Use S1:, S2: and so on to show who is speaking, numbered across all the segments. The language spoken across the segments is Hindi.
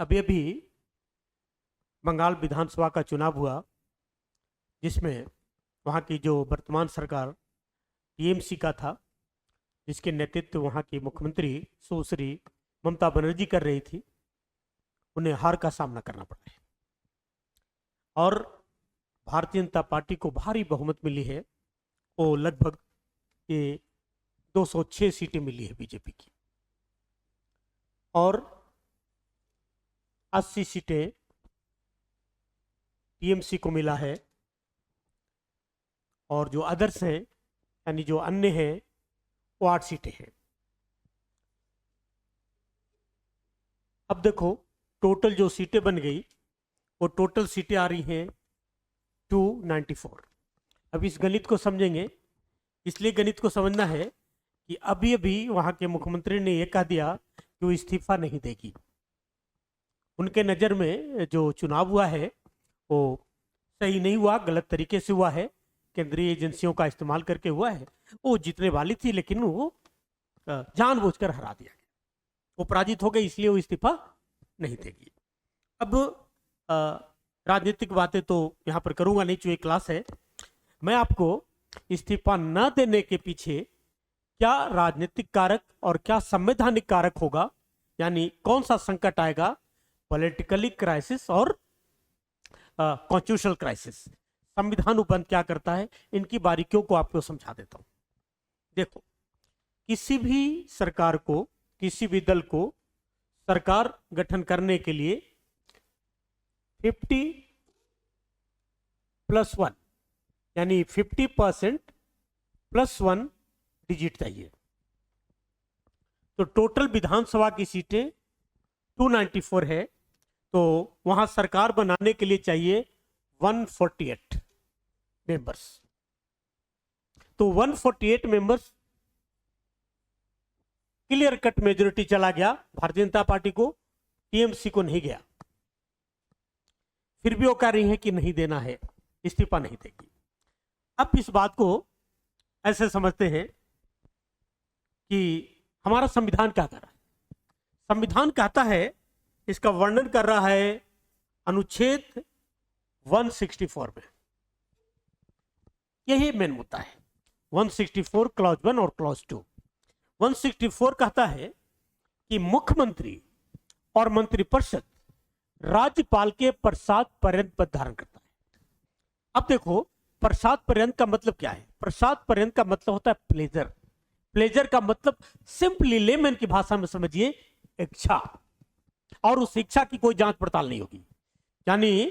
S1: अभी अभी बंगाल विधानसभा का चुनाव हुआ, जिसमें वहाँ की जो वर्तमान सरकार टीएमसी का था, जिसके नेतृत्व वहाँ की मुख्यमंत्री सुश्री ममता बनर्जी कर रही थी, उन्हें हार का सामना करना पड़ा है। और भारतीय जनता पार्टी को भारी बहुमत मिली है। वो लगभग ये 206 सीटें मिली है बीजेपी की, और 80 सीटें टीएमसी को मिला है। और जो अदर्स हैं, यानी जो अन्य हैं, वो 8 सीटें हैं। अब देखो, टोटल जो सीटें बन गई, वो टोटल सीटें आ रही हैं 294। अब इस गणित को समझेंगे, इसलिए गणित को समझना है कि अभी अभी वहां के मुख्यमंत्री ने यह कह दिया कि वो इस्तीफा नहीं देगी। उनके नज़र में जो चुनाव हुआ है वो सही नहीं हुआ, गलत तरीके से हुआ है, केंद्रीय एजेंसियों का इस्तेमाल करके हुआ है। वो जीतने वाली थी, लेकिन वो जानबूझकर हरा दिया गया, वो पराजित हो गई, इसलिए वो इस्तीफा नहीं देगी। अब राजनीतिक बातें तो यहाँ पर करूंगा नहीं, जो एक क्लास है। मैं आपको इस्तीफा न देने के पीछे क्या राजनीतिक कारक और क्या संवैधानिक कारक होगा, यानी कौन सा संकट आएगा, पॉलिटिकली क्राइसिस और कॉन्स्टिट्यूशनल क्राइसिस, संविधान उपबंध क्या करता है, इनकी बारीकियों को आपको समझा देता हूं। देखो, किसी भी सरकार को, किसी भी दल को सरकार गठन करने के लिए 50+1 यानी 50% +1 डिजिट चाहिए। तो टोटल विधानसभा की सीटें 294 है, तो वहां सरकार बनाने के लिए चाहिए 148 मेंबर्स। तो 148 मेंबर्स, क्लियर कट मेजोरिटी चला गया भारतीय जनता पार्टी को, टीएमसी को नहीं गया। फिर भी वो कह रही है कि नहीं देना है, इस्तीफा नहीं देगी। अब इस बात को ऐसे समझते हैं कि हमारा संविधान क्या कर रहा है। संविधान कहता है, इसका वर्णन कर रहा है अनुच्छेद 164 में। यही मेन मुद्दा है, 164 क्लॉज 1 और क्लॉज 2। 164 कहता है कि मुख्यमंत्री और मंत्रिपरिषद राज्यपाल के प्रसाद पर्यंत पद धारण करता है। अब देखो, प्रसाद पर्यंत का मतलब क्या है? प्रसाद पर्यंत का मतलब होता है प्लेजर। प्लेजर का मतलब सिंपली लेमैन की भाषा में समझिए, इच्छा, और उस इच्छा की कोई जांच पड़ताल नहीं होगी। यानी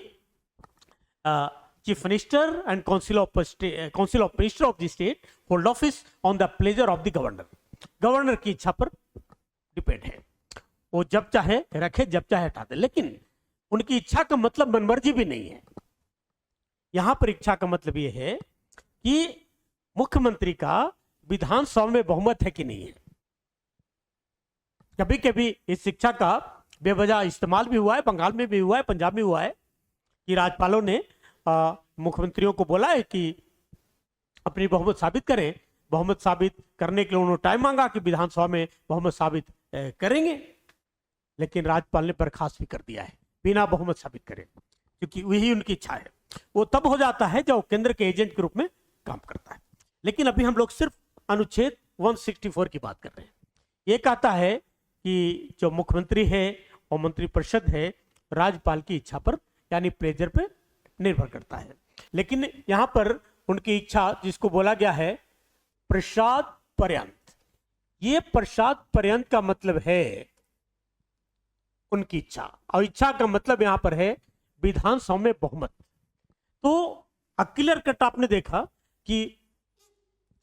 S1: chief minister and council of minister of the state hold office on the pleasure of the governor. Governor की इच्छा पर डिपेंड है, वो जब चाहे रखे, जब चाहे हटा दे। लेकिन उनकी इच्छा का मतलब मनमर्जी भी नहीं है। यहां पर इच्छा का मतलब यह है कि मुख्यमंत्री का विधानसभा में बहुमत है कि नहीं है। कभी कभी इस शिक्षा का बेवजह इस्तेमाल भी हुआ है, बंगाल में भी हुआ है, पंजाब में हुआ है, कि राज्यपालों ने मुख्यमंत्रियों को बोला है कि अपनी बहुमत साबित करें। बहुमत साबित करने के लिए उन्होंने टाइम मांगा कि विधानसभा में बहुमत साबित करेंगे, लेकिन राज्यपाल ने बर्खास्त भी कर दिया है बिना बहुमत साबित करे, क्योंकि वही उनकी इच्छा है। वो तब हो जाता है जब केंद्र के एजेंट के रूप में काम करता है। लेकिन अभी हम लोग सिर्फ अनुच्छेद 164 की बात कर रहे हैं। ये कहता है कि जो मुख्यमंत्री है और मंत्रिपरिषद है, राज्यपाल की इच्छा पर यानी प्लेजर पर निर्भर करता है। लेकिन यहां पर उनकी इच्छा, जिसको बोला गया है प्रसाद पर्यंत, ये प्रसाद पर्यंत का मतलब है उनकी इच्छा, और इच्छा का मतलब यहां पर है विधानसभा में बहुमत। तो क्लियर कट आपने देखा कि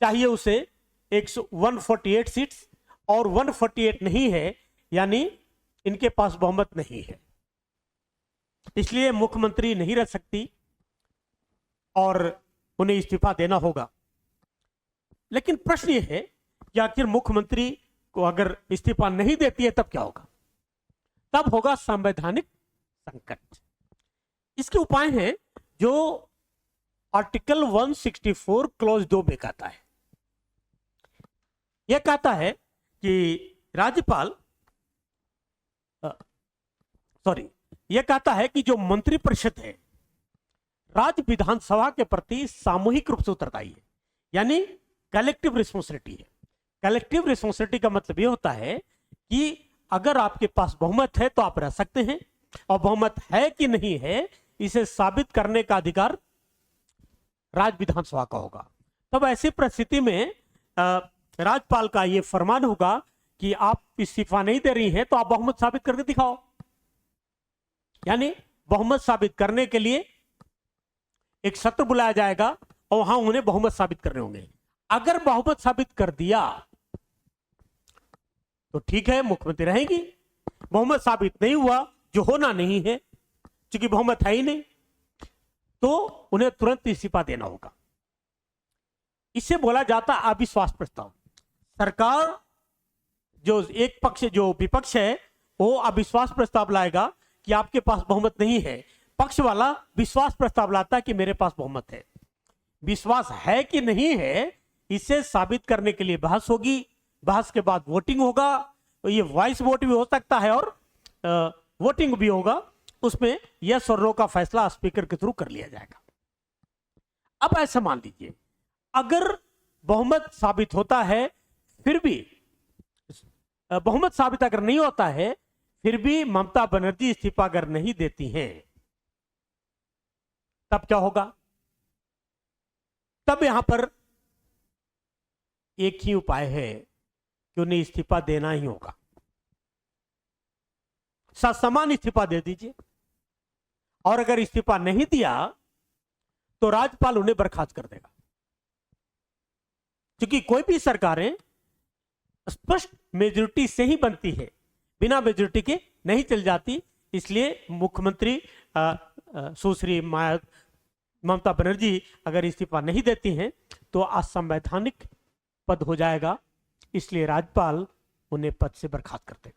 S1: चाहिए उसे 148 सीट्स, और 148 नहीं है, यानी इनके पास बहुमत नहीं है, इसलिए मुख्यमंत्री नहीं रह सकती और उन्हें इस्तीफा देना होगा। लेकिन प्रश्न यह है कि आखिर मुख्यमंत्री को अगर इस्तीफा नहीं देती है तब क्या होगा? तब होगा संवैधानिक संकट। इसके उपाय हैं जो आर्टिकल 164 क्लॉज 2 में कहता है। यह कहता है कि राज्यपाल सॉरी, यह कहता है कि जो मंत्रिपरिषद है राज्य विधानसभा के प्रति सामूहिक रूप से उत्तरदायी है, यानी कलेक्टिव रिस्पॉन्सिबिलिटी है। कलेक्टिव रिस्पॉन्सिबिलिटी का मतलब यह होता है कि अगर आपके पास बहुमत है तो आप रह सकते हैं, और बहुमत है कि नहीं है इसे साबित करने का अधिकार राज्य विधानसभा का होगा। तब ऐसी परिस्थिति में राज्यपाल का यह फरमान होगा कि आप इस्तीफा नहीं दे रही हैं तो आप बहुमत साबित करके दिखाओ। यानी बहुमत साबित करने के लिए एक सत्र बुलाया जाएगा और वहां उन्हें बहुमत साबित करने होंगे। अगर बहुमत साबित कर दिया तो ठीक है, मुख्यमंत्री रहेगी। बहुमत साबित नहीं हुआ, जो होना नहीं है, क्योंकि बहुमत है ही नहीं, तो उन्हें तुरंत इस्तीफा देना होगा। इससे बोला जाता अविश्वास प्रस्ताव। सरकार जो एक पक्ष, जो विपक्ष है, वो अविश्वास प्रस्ताव लाएगा कि आपके पास बहुमत नहीं है। पक्ष वाला विश्वास प्रस्ताव लाता है कि मेरे पास बहुमत है। विश्वास है कि नहीं है इसे साबित करने के लिए बहस होगी। बहस के बाद वोटिंग होगा। ये वॉइस वोट भी हो सकता है और वोटिंग भी होगा। उसमें यस और नो का फैसला स्पीकर के थ्रू कर लिया जाएगा। अब ऐसा मान लीजिए, अगर बहुमत साबित होता है, फिर भी बहुमत साबित अगर नहीं होता है, फिर भी ममता बनर्जी इस्तीफा अगर नहीं देती हैं, तब क्या होगा? तब यहां पर एक ही उपाय है कि उन्हें इस्तीफा देना ही होगा। समान इस्तीफा दे दीजिए, और अगर इस्तीफा नहीं दिया तो राज्यपाल उन्हें बर्खास्त कर देगा। क्योंकि कोई भी सरकारें स्पष्ट मेजोरिटी से ही बनती है, बिना मेजोरिटी के नहीं चल जाती। इसलिए मुख्यमंत्री सुश्री ममता बनर्जी अगर इस्तीफा नहीं देती हैं तो असंवैधानिक पद हो जाएगा। इसलिए राज्यपाल उन्हें पद से बर्खास्त कर देगा।